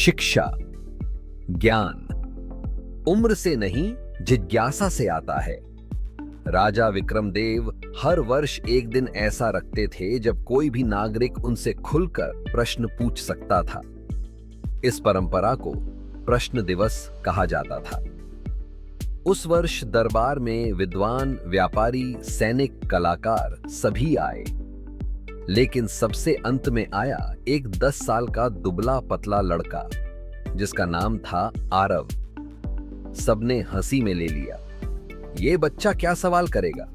शिक्षा, ज्ञान उम्र से नहीं जिज्ञासा से आता है। राजा विक्रमदेव हर वर्ष एक दिन ऐसा रखते थे जब कोई भी नागरिक उनसे खुलकर प्रश्न पूछ सकता था। इस परंपरा को प्रश्न दिवस कहा जाता था। उस वर्ष दरबार में विद्वान, व्यापारी, सैनिक, कलाकार सभी आए, लेकिन सबसे अंत में आया एक 10 साल का दुबला पतला लड़का जिसका नाम था आरव। सबने हंसी में ले लिया, ये बच्चा क्या सवाल करेगा।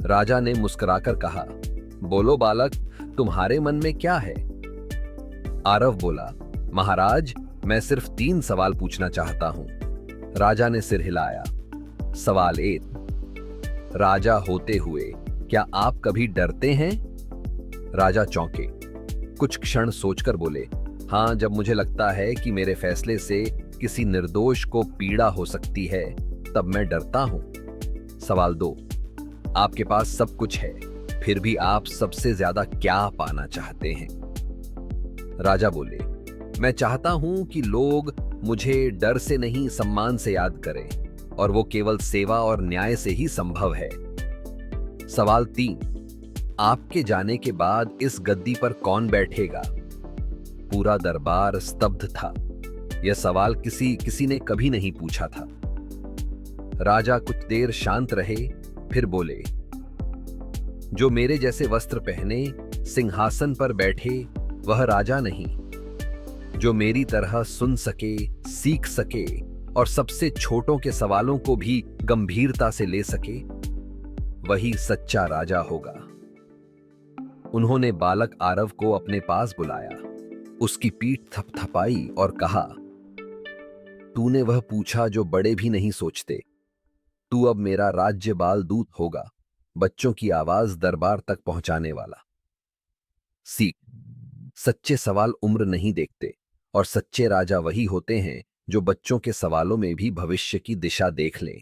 राजा ने मुस्कुराकर कहा, बोलो बालक, तुम्हारे मन में क्या है। आरव बोला, महाराज, मैं सिर्फ 3 सवाल पूछना चाहता हूं। राजा ने सिर हिलाया। सवाल 1, राजा होते हुए क्या आप कभी डरते हैं। राजा चौंके, कुछ क्षण सोचकर बोले, हां, जब मुझे लगता है कि मेरे फैसले से किसी निर्दोष को पीड़ा हो सकती है तब मैं डरता हूं। सवाल 2, आपके पास सब कुछ है, फिर भी आप सबसे ज्यादा क्या पाना चाहते हैं। राजा बोले, मैं चाहता हूं कि लोग मुझे डर से नहीं सम्मान से याद करें, और वो केवल सेवा और न्याय से ही संभव है। सवाल 3, आपके जाने के बाद इस गद्दी पर कौन बैठेगा। पूरा दरबार स्तब्ध था। यह सवाल किसी ने कभी नहीं पूछा था। राजा कुछ देर शांत रहे, फिर बोले, जो मेरे जैसे वस्त्र पहने सिंहासन पर बैठे वह राजा नहीं, जो मेरी तरह सुन सके, सीख सके और सबसे छोटों के सवालों को भी गंभीरता से ले सके, वही सच्चा राजा होगा। उन्होंने बालक आरव को अपने पास बुलाया, उसकी पीठ थपथपाई और कहा, तूने वह पूछा जो बड़े भी नहीं सोचते। तू अब मेरा राज्यपाल दूत होगा, बच्चों की आवाज दरबार तक पहुंचाने वाला। सीख, सच्चे सवाल उम्र नहीं देखते, और सच्चे राजा वही होते हैं जो बच्चों के सवालों में भी भविष्य की दिशा देख लें।